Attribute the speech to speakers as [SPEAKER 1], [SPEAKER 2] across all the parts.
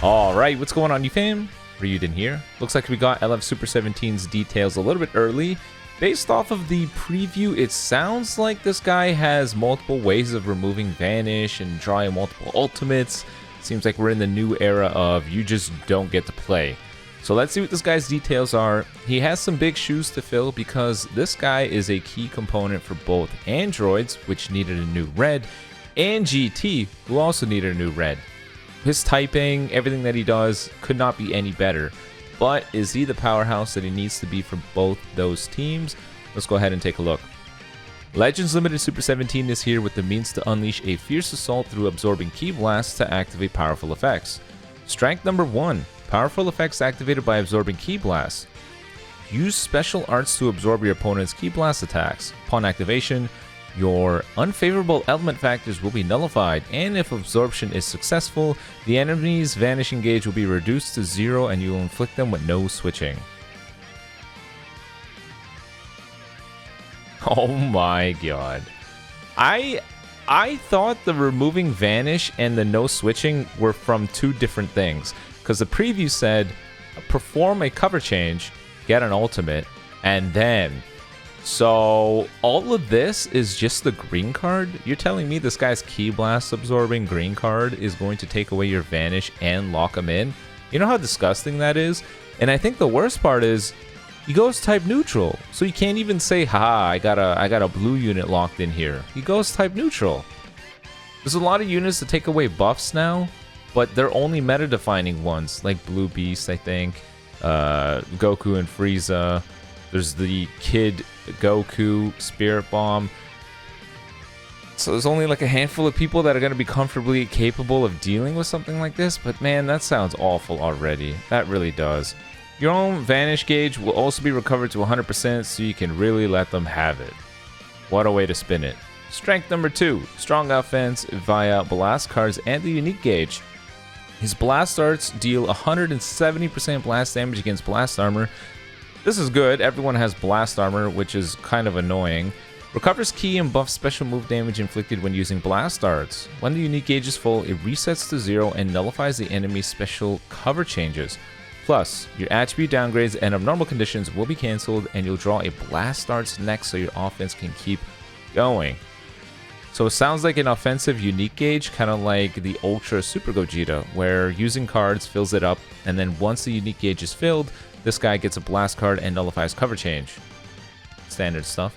[SPEAKER 1] Alright, what's going on, you fam? Raiyuden here. Looks like we got LF Super 17's details a little bit early. Based off of the preview, it sounds like this guy has multiple ways of removing Vanish and drawing multiple ultimates. Seems like we're in the new era of you just don't get to play. So let's see what this guy's details are. He has some big shoes to fill because this guy is a key component for both androids, which needed a new red, and GT, who also needed a new red. His typing, everything that he does, could not be any better. But is he the powerhouse that he needs to be for both those teams? Let's go ahead and take a look. Legends Limited Super 17 is here with the means to unleash a fierce assault through absorbing Ki Blasts to activate powerful effects. Strength number 1. Powerful effects activated by absorbing Ki Blasts. Use special arts to absorb your opponent's Ki Blast attacks. Upon activation, your unfavorable element factors will be nullified, and if absorption is successful, the enemy's vanishing gauge will be reduced to 0 and you will inflict them with no switching. Oh my god. I thought the removing Vanish and the no switching were from two different things, because the preview said perform a cover change, get an ultimate, and then... So, all of this is just the green card? You're telling me this guy's Ki Blast absorbing green card is going to take away your Vanish and lock him in? You know how disgusting that is? And I think the worst part is, he goes type neutral. So you can't even say, haha, I got a blue unit locked in here. He goes type neutral. There's a lot of units that take away buffs now, but they're only meta-defining ones, like Blue Beast, I think, Goku and Frieza. There's the Kid Goku, Spirit Bomb. So there's only like a handful of people that are going to be comfortably capable of dealing with something like this. But man, that sounds awful already. That really does. Your own Vanish gauge will also be recovered to 100%, so you can really let them have it. What a way to spin it. Strength number 2. Strong offense via blast cards and the unique gauge. His blast arts deal 170% blast damage against blast armor. This is good. Everyone has blast armor, which is kind of annoying. Recovers key and buffs special move damage inflicted when using blast arts. When the unique gauge is full, it resets to 0 and nullifies the enemy's special cover changes. Plus, your attribute downgrades and abnormal conditions will be cancelled, and you'll draw a blast arts next so your offense can keep going. So it sounds like an offensive unique gauge, kind of like the Ultra Super Gogeta, where using cards fills it up, and then once the unique gauge is filled, this guy gets a blast card and nullifies cover change. Standard stuff.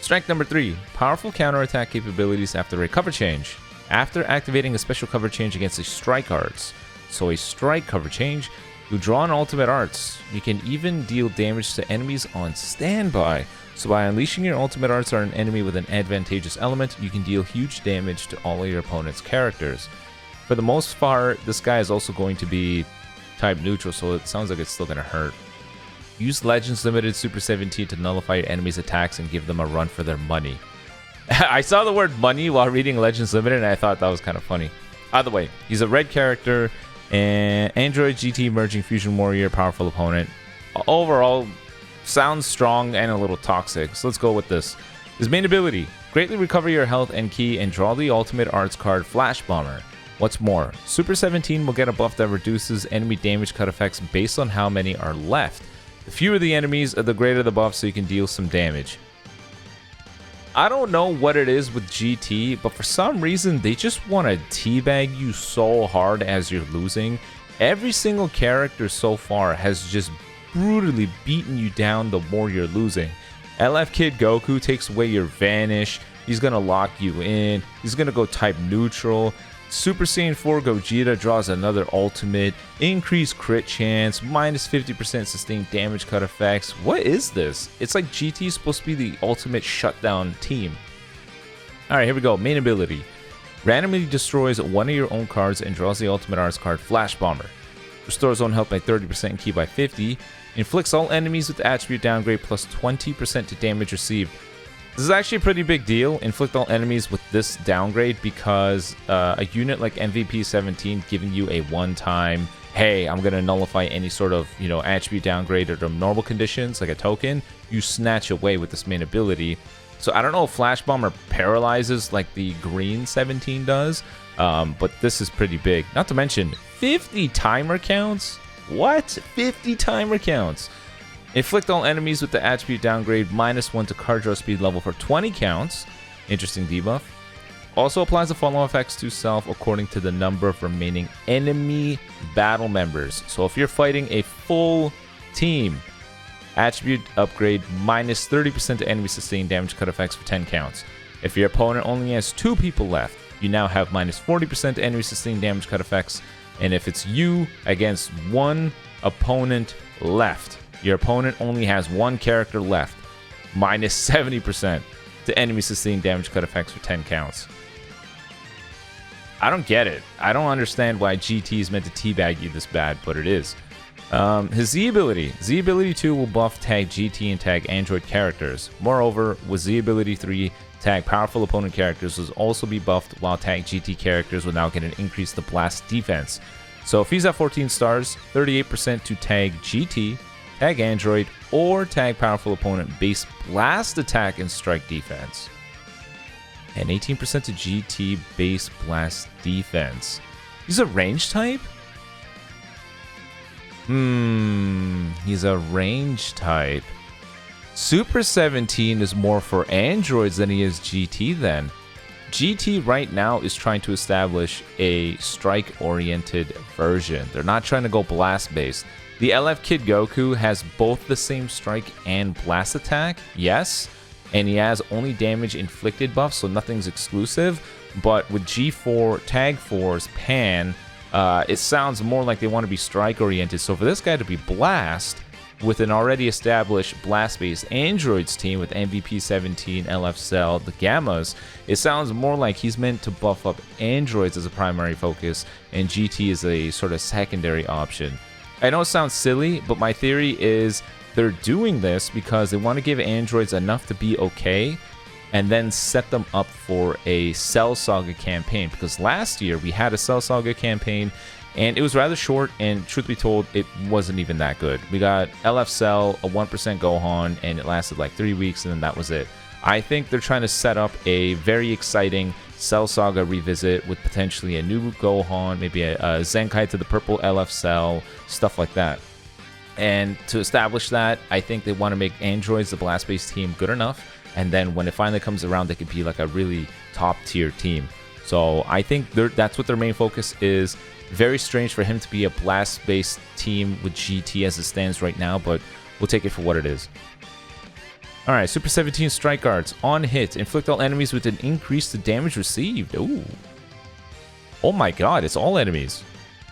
[SPEAKER 1] Strength number 3. Powerful counterattack capabilities after a cover change. After activating a special cover change against a strike arts. So a strike cover change, you draw an ultimate arts. You can even deal damage to enemies on standby. So by unleashing your ultimate arts on an enemy with an advantageous element, you can deal huge damage to all of your opponent's characters. For the most part, this guy is also going to be type neutral, so it sounds like it's still gonna hurt. Use Legends Limited Super 17 to nullify your enemy's attacks and give them a run for their money. I saw the word money while reading Legends Limited, and I thought that was kind of funny. Either way, he's a red character, and Android GT Merging Fusion Warrior, powerful opponent. Overall, sounds strong and a little toxic, so let's go with this. His main ability, greatly recover your health and ki and draw the ultimate arts card Flash Bomber. What's more, Super 17 will get a buff that reduces enemy damage cut effects based on how many are left. The fewer the enemies, the greater the buff, so you can deal some damage. I don't know what it is with GT, but for some reason they just want to teabag you so hard as you're losing. Every single character so far has just brutally beaten you down the more you're losing. LF Kid Goku takes away your Vanish. He's going to lock you in. He's going to go type neutral. Super Saiyan 4 Gogeta draws another ultimate. Increased crit chance. Minus 50% sustained damage cut effects. What is this? It's like GT is supposed to be the ultimate shutdown team. Alright, here we go. Main ability. Randomly destroys one of your own cards and draws the ultimate arts card Flash Bomber. Restores own health by 30% and ki by 50. Inflicts all enemies with attribute downgrade plus 20% to damage received. This is actually a pretty big deal, inflict all enemies with this downgrade, because a unit like MVP 17 giving you a one-time hey, I'm going to nullify any sort of, attribute downgrade or normal conditions, like a token, you snatch away with this main ability. So I don't know if Flash Bomber paralyzes like the green 17 does, but this is pretty big. Not to mention, 50 timer counts? What? 50 timer counts. Inflict all enemies with the attribute downgrade -1 to card draw speed level for 20 counts. Interesting debuff. Also applies the follow effects to self according to the number of remaining enemy battle members. So if you're fighting a full team, attribute upgrade -30% to enemy sustained damage cut effects for 10 counts. If your opponent only has 2 people left, you now have -40% to enemy sustained damage cut effects. And if it's you against 1 opponent left, your opponent only has 1 character left, -70% to enemy sustained damage cut effects for 10 counts. I don't get it. I don't understand why GT is meant to teabag you this bad, but it is. His Z ability. Z ability 2 will buff tag GT and tag Android characters. Moreover, with Z ability 3, tag powerful opponent characters will also be buffed, while tag GT characters will now get an increase to blast defense. So if he's at 14 stars, 38% to tag GT, tag Android, or tag powerful opponent base blast attack and strike defense. And 18% to GT base blast defense. He's a range type? He's a range type. Super 17 is more for androids than he is GT then. GT right now is trying to establish a strike-oriented version. They're not trying to go blast-based. The LF Kid Goku has both the same strike and blast attack, yes, and he has only damage inflicted buff, so nothing's exclusive. But with G4, Tag Force, Pan, it sounds more like they want to be strike-oriented. So for this guy to be blast, with an already established blast-based androids team with MVP 17, LF Cell, the Gammas, it sounds more like he's meant to buff up androids as a primary focus, and GT is a sort of secondary option. I know it sounds silly, but my theory is they're doing this because they want to give androids enough to be okay, and then set them up for a Cell Saga campaign. Because last year we had a Cell Saga campaign, and it was rather short, and truth be told, it wasn't even that good. We got LF Cell, a 1% Gohan, and it lasted like 3 weeks, and then that was it. I think they're trying to set up a very exciting Cell Saga revisit with potentially a new Gohan, maybe a Zenkai to the purple LF Cell, stuff like that. And to establish that, I think they want to make androids, the blast-based team, good enough, and then when it finally comes around, they could be like a really top-tier team. So I think that's what their main focus is. Very strange for him to be a blast-based team with GT as it stands right now, but we'll take it for what it is. Alright, Super 17 Strike Guards. On hit, inflict all enemies with an increase to damage received. Ooh. Oh my god, it's all enemies.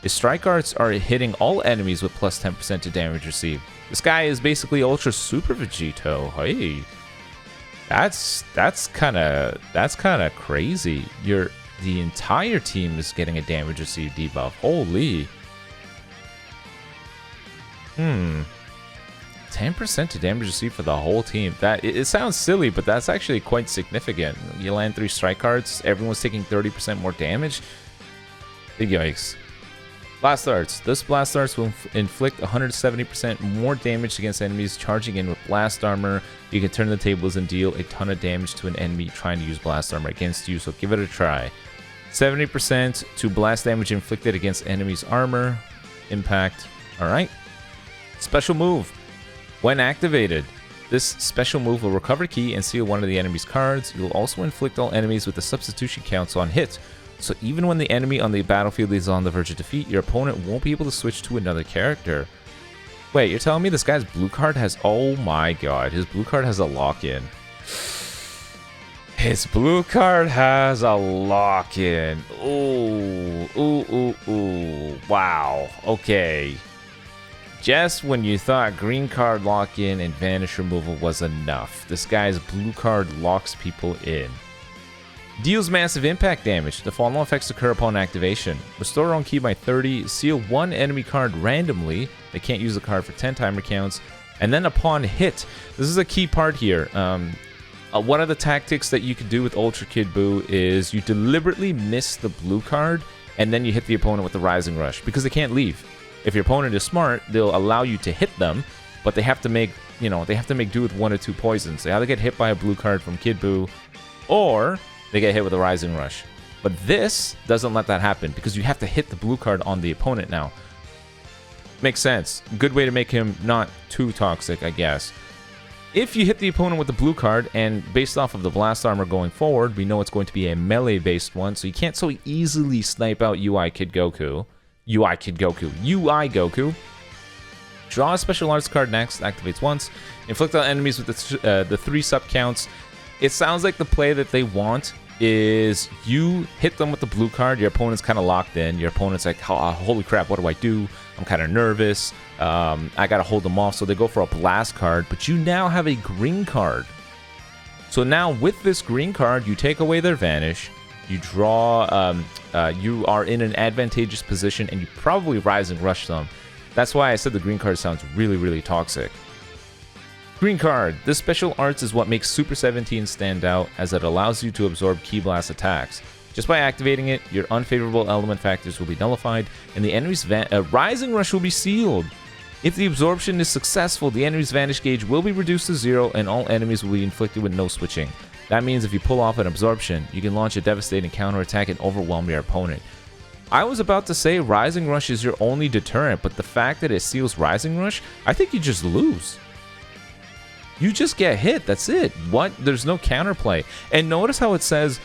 [SPEAKER 1] His Strike Guards are hitting all enemies with plus 10% to damage received. This guy is basically Ultra Super Vegito. Hey. That's kind of crazy. The entire team is getting a damage received debuff. Holy. 10% to damage received for the whole team. It sounds silly, but that's actually quite significant. You land 3 strike cards, everyone's taking 30% more damage. Big yikes. Blast Darts. This Blast Darts will inflict 170% more damage against enemies charging in with Blast Armor. You can turn the tables and deal a ton of damage to an enemy trying to use Blast Armor against you, so give it a try. 70% to blast damage inflicted against enemies' armor. Impact. Alright. Special move. When activated, this special move will recover key and seal one of the enemy's cards. You will also inflict all enemies with the substitution counts on hit. So even when the enemy on the battlefield is on the verge of defeat, your opponent won't be able to switch to another character. Wait, you're telling me this guy's blue card has... Oh my god, his blue card has a lock-in. His blue card has a lock-in. Ooh. Wow. Okay. Just when you thought green card lock-in and vanish removal was enough, this guy's blue card locks people in. Deals massive impact damage. The following effects occur upon activation. Restore on key by 30. Seal one enemy card randomly. They can't use the card for 10 timer counts. And then upon hit, this is a key part here. One of the tactics that you can do with Ultra Kid Buu is you deliberately miss the blue card, and then you hit the opponent with the Rising Rush, because they can't leave. If your opponent is smart, they'll allow you to hit them, but they have to make, they have to make do with 1 or 2 poisons. They either get hit by a blue card from Kid Buu, or they get hit with a Rising Rush. But this doesn't let that happen, because you have to hit the blue card on the opponent now. Makes sense. Good way to make him not too toxic, I guess. If you hit the opponent with the blue card, and based off of the blast armor going forward, we know it's going to be a melee-based one, so you can't so easily snipe out UI Goku. Draw a special arts card next, activates once. Inflict on enemies with the 3 sub counts. It sounds like the play that they want is you hit them with the blue card, your opponent's kind of locked in, your opponent's like, holy crap, what do I do? I'm kind of nervous, I gotta hold them off, so they go for a blast card, but you now have a green card. So now with this green card, you take away their vanish, you draw, you are in an advantageous position, and you probably Rising Rush them. That's why I said the green card sounds really, really toxic. Green card. This special arts is what makes Super 17 stand out, as it allows you to absorb Ki Blast attacks. Just by activating it, your unfavorable element factors will be nullified, and the enemy's Rising Rush will be sealed. If the absorption is successful, the enemy's Vanish gauge will be reduced to 0, and all enemies will be inflicted with no switching. That means if you pull off an absorption, you can launch a devastating counterattack and overwhelm your opponent. I was about to say Rising Rush is your only deterrent, but the fact that it seals Rising Rush, I think you just lose. You just get hit, that's it. What? There's no counterplay. And notice how it says,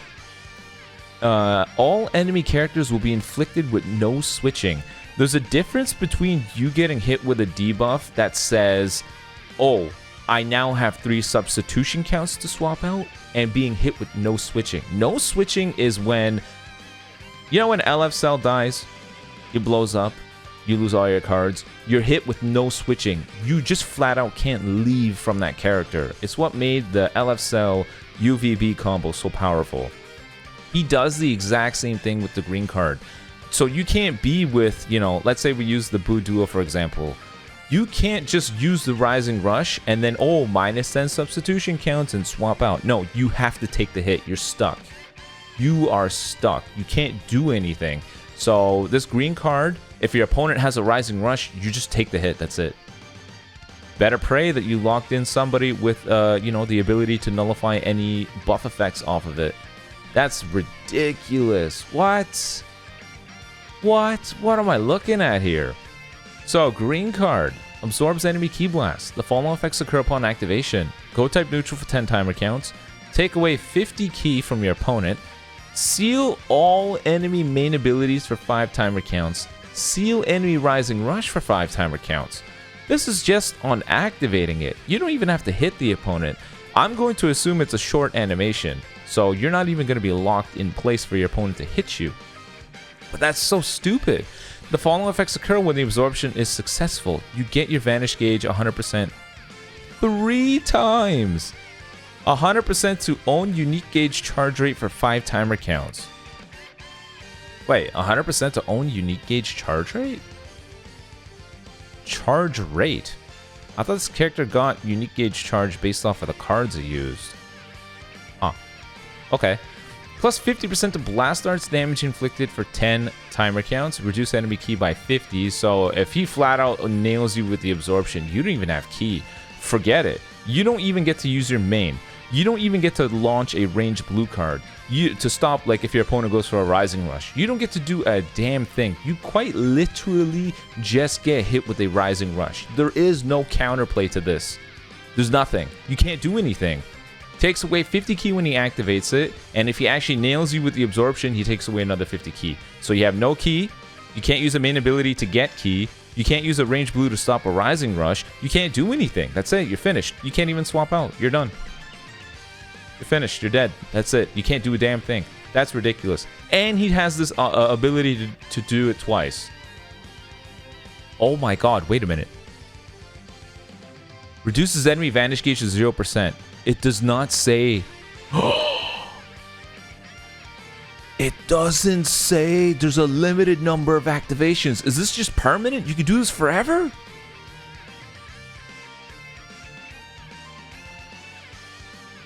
[SPEAKER 1] all enemy characters will be inflicted with no switching. There's a difference between you getting hit with a debuff that says, oh, I now have 3 substitution counts to swap out, and being hit with no switching. No switching is when, when LF Cell dies, it blows up, you lose all your cards, you're hit with no switching. You just flat out can't leave from that character. It's what made the LF Cell UVB combo so powerful. He does the exact same thing with the green card. So you can't be with, let's say we use the Buu Duo for example. You can't just use the Rising Rush and then, -10 substitution counts and swap out. No, you have to take the hit. You're stuck. You are stuck. You can't do anything. So this green card, if your opponent has a Rising Rush, you just take the hit. That's it. Better pray that you locked in somebody with, the ability to nullify any buff effects off of it. That's ridiculous. What? What am I looking at here? So, green card. Absorbs enemy Ki Blast. The following effects occur upon activation. Go type neutral for 10 timer counts. Take away 50 Ki from your opponent. Seal all enemy main abilities for 5 timer counts. Seal enemy Rising Rush for 5 timer counts. This is just on activating it. You don't even have to hit the opponent. I'm going to assume it's a short animation, so you're not even going to be locked in place for your opponent to hit you. But that's so stupid. The following effects occur when the absorption is successful. You get your Vanish gauge 100% 3 times. 100% to own unique gauge charge rate for 5 timer counts. Wait, 100% to own unique gauge charge rate? Charge rate? I thought this character got unique gauge charge based off of the cards he used. Huh. Okay. Plus 50% to blast arts damage inflicted for 10 timer counts. Reduce enemy Ki by 50. So if he flat out nails you with the absorption, you don't even have Ki. Forget it. You don't even get to use your main. You don't even get to launch a ranged blue card. To stop, like if your opponent goes for a Rising Rush. You don't get to do a damn thing. You quite literally just get hit with a Rising Rush. There is no counterplay to this. There's nothing. You can't do anything. Takes away 50 Ki when he activates it, and if he actually nails you with the absorption, he takes away another 50 Ki. So you have no Ki, you can't use a main ability to get Ki, you can't use a ranged blue to stop a Rising Rush, you can't do anything. That's it, you're finished. You can't even swap out. You're done. You're finished. You're dead. That's it. You can't do a damn thing. That's ridiculous. And he has this ability to do it twice. Oh my god, wait a minute. Reduces enemy Vanish gauge to 0%. It does not say... It doesn't say there's a limited number of activations. Is this just permanent? You can do this forever?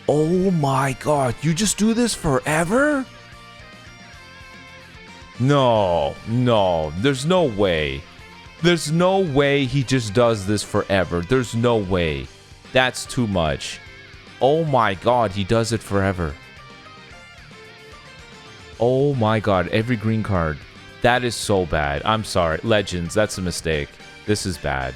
[SPEAKER 1] Oh my god, you just do this forever? No, there's no way. There's no way he just does this forever. There's no way. That's too much. Oh my god, he does it forever. Oh my god, every green card. That is so bad. I'm sorry. Legends, that's a mistake. This is bad.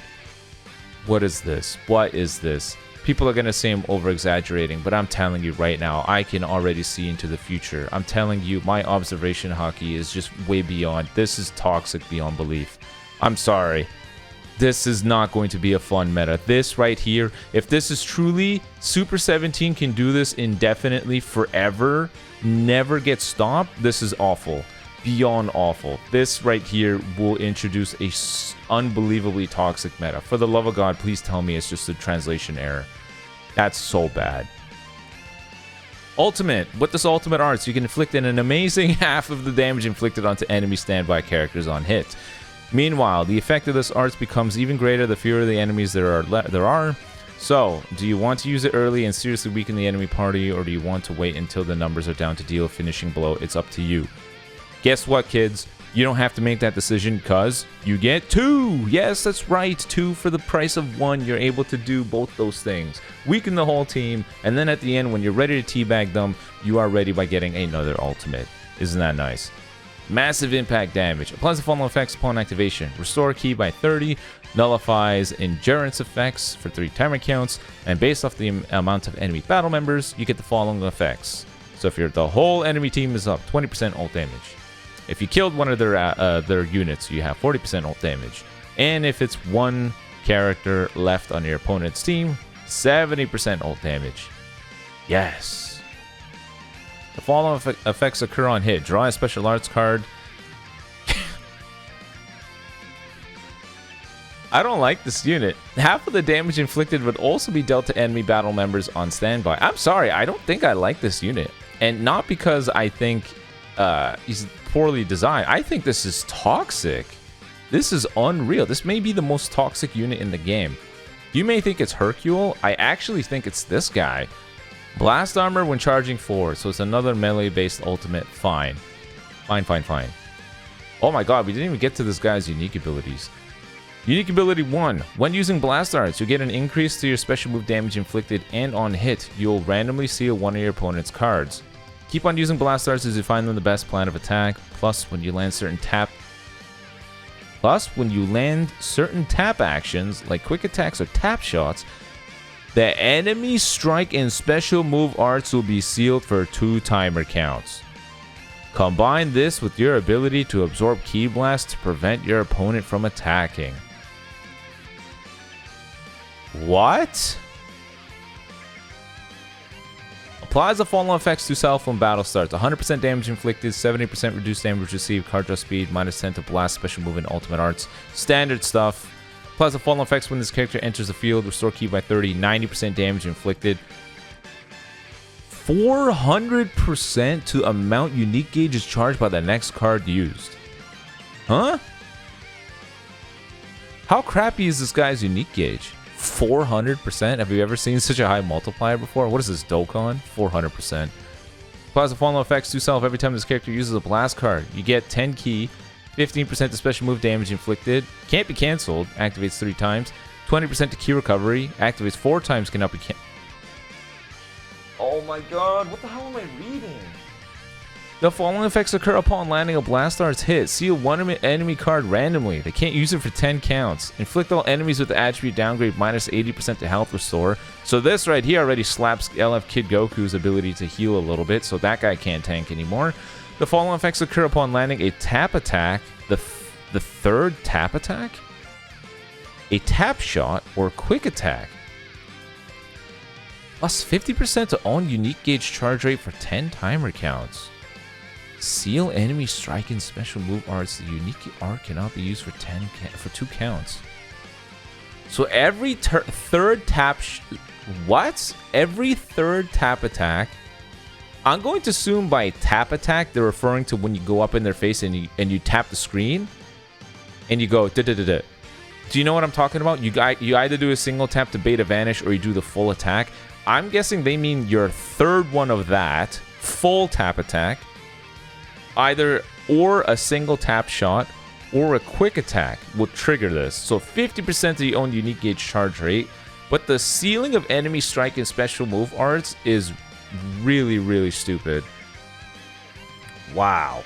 [SPEAKER 1] What is this? What is this? People are going to say I'm over-exaggerating, but I'm telling you right now, I can already see into the future. I'm telling you, my observation hockey is just way beyond. This is toxic beyond belief. I'm sorry. This is not going to be a fun meta. This right here, if this is truly Super 17 can do this indefinitely forever, never get stopped, this is awful. Beyond awful. This right here will introduce a unbelievably toxic meta. For the love of God, please tell me it's just a translation error. That's so bad. Ultimate. With this ultimate arts, you can inflict an amazing half of the damage inflicted onto enemy standby characters on hit. Meanwhile, the effect of this arts becomes even greater the fewer the enemies there are. So, do you want to use it early and seriously weaken the enemy party, or do you want to wait until the numbers are down to deal a finishing blow? It's up to you. Guess what, kids? You don't have to make that decision because you get 2. Yes, that's right. 2 for the price of 1. You're able to do both those things. Weaken the whole team, and then at the end, when you're ready to teabag them, you are ready by getting another ultimate. Isn't that nice? Massive impact damage. Applies the following effects upon activation. Restore key by 30. Nullifies endurance effects for 3 timer counts. And based off the amount of enemy battle members, you get the following effects. So if the whole enemy team is up, 20% ult damage. If you killed one of their units, you have 40% ult damage. And if it's one character left on your opponent's team, 70% ult damage. Yes. The following effects occur on hit. Draw a special arts card. I don't like this unit. Half of the damage inflicted would also be dealt to enemy battle members on standby. I'm sorry, I don't think I like this unit. And not because I think he's poorly designed. I think this is toxic. This is unreal. This may be the most toxic unit in the game. You may think it's Hercule. I actually think it's this guy. Blast armor when charging forward. So it's another melee-based ultimate. Fine. Fine. Oh my god, we didn't even get to this guy's unique abilities. Unique ability 1. When using blast arts, you get an increase to your special move damage inflicted, and on hit, you'll randomly seal one of your opponent's cards. Keep on using blast arts as you find them the best plan of attack. Plus, when you land certain tap actions like quick attacks or tap shots, the enemy strike and special move arts will be sealed for 2 timer counts. Combine this with your ability to absorb Ki Blast to prevent your opponent from attacking. What? Applies the following effects to self when battle starts. 100% damage inflicted, 70% reduced damage received, card draw speed, -10 to blast, special move, and ultimate arts. Standard stuff. Applies the following effects when this character enters the field. Restore key by 30, 90% damage inflicted. 400% to amount unique gauge is charged by the next card used. Huh? How crappy is this guy's unique gauge? 400%? Have you ever seen such a high multiplier before? What is this, Dokkan? 400%. Applies the following effects to self every time this character uses a blast card. You get 10 key, 15% to special move damage inflicted, can't be cancelled, activates 3 times, 20% to key recovery, activates 4 times, cannot be cancelled. Oh my god, what the hell am I reading? The following effects occur upon landing a blast arts hit. Seal one enemy card randomly. They can't use it for 10 counts. Inflict all enemies with the attribute downgrade -80% to health restore. So this right here already slaps LF Kid Goku's ability to heal a little bit, so that guy can't tank anymore. The following effects occur upon landing a tap attack. The third tap attack? A tap shot or quick attack. Plus 50% to own unique gauge charge rate for 10 timer counts. Seal enemy strike and special move arts. The unique art cannot be used for 2 counts. So every third tap... What? Every third tap attack... I'm going to assume by tap attack, they're referring to when you go up in their face and you tap the screen. And you go... Da-da-da-da. Do you know what I'm talking about? You either do a single tap to bait a vanish or you do the full attack. I'm guessing they mean your third one of that. Full tap attack. Either or a single tap shot or a quick attack will trigger this. So 50% of the own unique gauge charge rate, but the ceiling of enemy strike and special move arts is really, really stupid. Wow.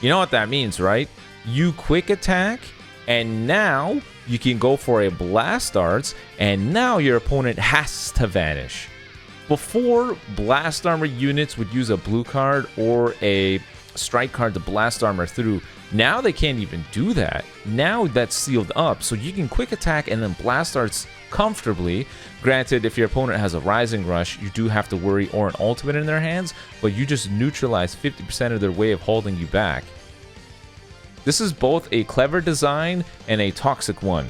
[SPEAKER 1] You know what that means, right? You quick attack, and now you can go for a blast arts, and now your opponent has to vanish. Before, blast armor units would use a blue card or a strike card to blast armor through. Now they can't even do that. Now that's sealed up, so you can quick attack and then blast arts comfortably. Granted, if your opponent has a rising rush, you do have to worry, or an ultimate in their hands, but you just neutralize 50% of their way of holding you back. This is both a clever design and a toxic one.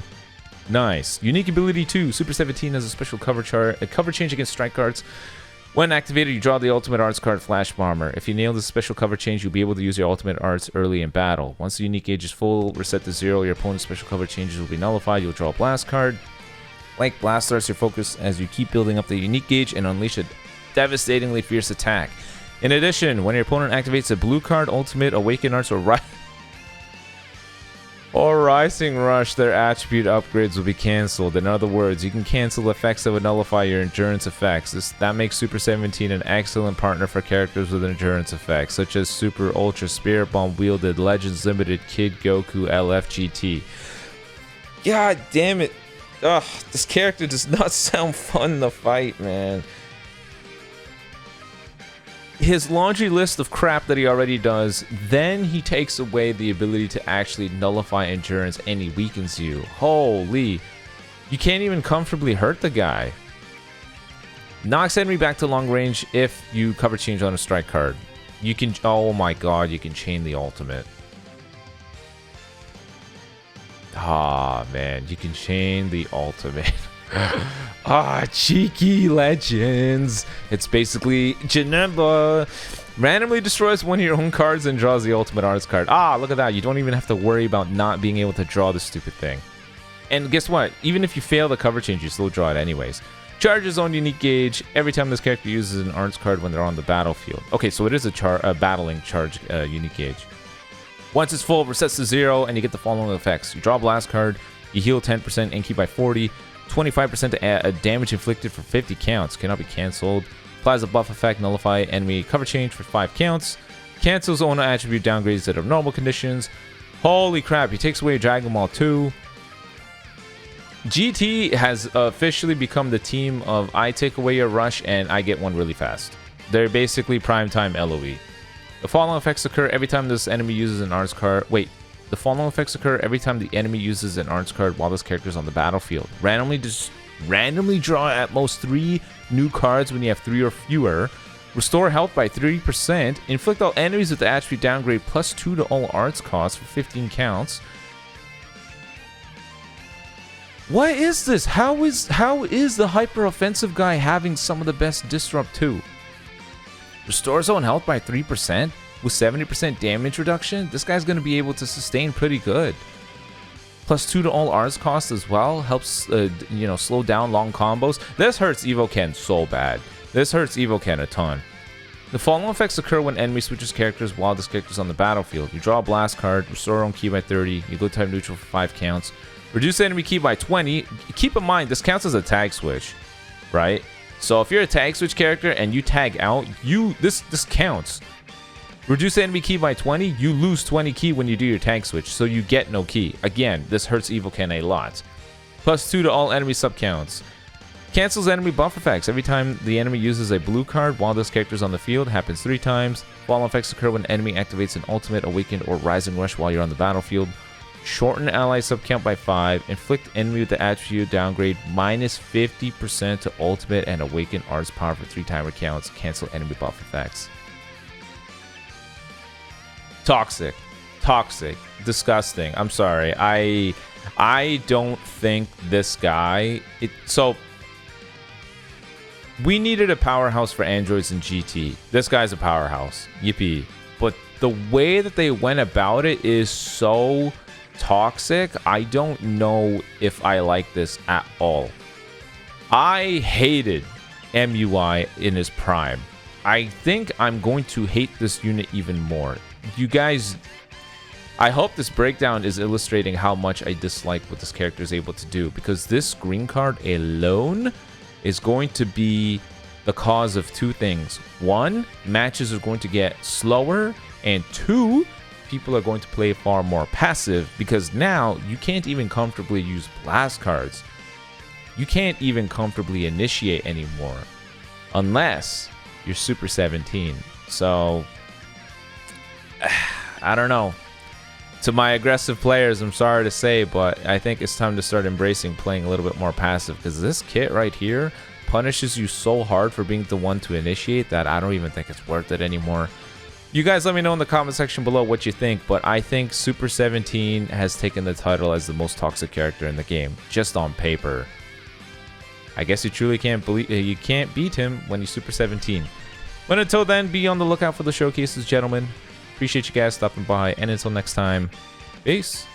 [SPEAKER 1] Nice. Unique ability 2. Super 17 has a special cover change against strike cards. When activated, you draw the ultimate arts card Flash Bomber. If you nail this special cover change, you'll be able to use your ultimate arts early in battle. Once the unique gauge is full, reset to 0, your opponent's special cover changes will be nullified. You'll draw a blast card. Like blast arts, your focus as you keep building up the unique gauge and unleash a devastatingly fierce attack. In addition, when your opponent activates a blue card, ultimate, awaken arts, or Rising Rush, their attribute upgrades will be cancelled. In other words, you can cancel effects that would nullify your endurance effects. That makes Super 17 an excellent partner for characters with endurance effects, such as Super Ultra Spirit Bomb wielded Legends Limited Kid Goku LFGT. God damn it. Ugh, this character does not sound fun to fight, man. His laundry list of crap that he already does, then he takes away the ability to actually nullify endurance and he weakens you. Holy. You can't even comfortably hurt the guy. Knocks enemy back to long range if you cover change on a strike card. You can, oh my god, you can chain the ultimate. Ah, man, you can chain the ultimate. Cheeky legends. It's basically Janemba. Randomly destroys one of your own cards and draws the ultimate arts card. Look at that. You don't even have to worry about not being able to draw the stupid thing. And guess what? Even if you fail the cover change, you still draw it anyways. Charges on unique gauge every time this character uses an arts card when they're on the battlefield. Okay, so it is a battling charge unique gauge. Once it's full, resets to 0, and you get the following effects. You draw a blast card, you heal 10% and keep by 40, 25% damage inflicted for 50 counts. Cannot be cancelled. Applies a buff effect, nullify enemy cover change for 5 counts. Cancels own attribute downgrades that are normal conditions. Holy crap, he takes away Dragon Ball 2. GT has officially become the team of I take away your rush and I get one really fast. They're basically primetime LOE. The following effects occur every time this enemy uses an arts card. Wait. The following effects occur every time the enemy uses an arts card while this character is on the battlefield. Randomly draw at most 3 new cards when you have 3 or fewer. Restore health by 30%. Inflict all enemies with the attribute downgrade +2 to all arts costs for 15 counts. What is this? How is the hyper offensive guy having some of the best disrupt too? Restores own health by 3%. With 70% damage reduction, this guy's going to be able to sustain pretty good. +2 to all arts costs as well. Helps, slow down long combos. This hurts Evoken so bad. This hurts Evoken a ton. The following effects occur when enemy switches characters while this character's on the battlefield. You draw a blast card, restore own ki by 30, you go type neutral for 5 counts. Reduce enemy ki by 20. Keep in mind, this counts as a tag switch, right? So if you're a tag switch character and you tag out, this counts. Reduce enemy ki by 20, you lose 20 ki when you do your tag switch, so you get no ki. Again, this hurts Evoken a lot. +2 to all enemy subcounts. Cancels enemy buff effects every time the enemy uses a blue card while this character is on the field. Happens 3 times. Following effects occur when enemy activates an ultimate, awakened, or rising rush while you're on the battlefield. Shorten ally subcount by 5. Inflict enemy with the attribute downgrade -50% to ultimate and awaken arts power for 3 timer counts. Cancel enemy buff effects. Toxic, disgusting. I'm sorry. I don't think this guy. So we needed a powerhouse for androids in GT. This guy's a powerhouse. Yippee! But the way that they went about it is so toxic. I don't know if I like this at all. I hated MUI in his prime. I think I'm going to hate this unit even more. You guys, I hope this breakdown is illustrating how much I dislike what this character is able to do, because this green card alone is going to be the cause of two things. One, matches are going to get slower, and two, people are going to play far more passive, because now you can't even comfortably use blast cards. You can't even comfortably initiate anymore unless you're Super 17. So I don't know. To my aggressive players, I'm sorry to say, but I think it's time to start embracing playing a little bit more passive, because this kit right here punishes you so hard for being the one to initiate that I don't even think it's worth it anymore. You guys let me know in the comment section below what you think, but I think Super 17 has taken the title as the most toxic character in the game, just on paper. I guess you truly can't beat him when you're Super 17. But until then, be on the lookout for the showcases, gentlemen. Appreciate you guys stopping by, and until next time, peace.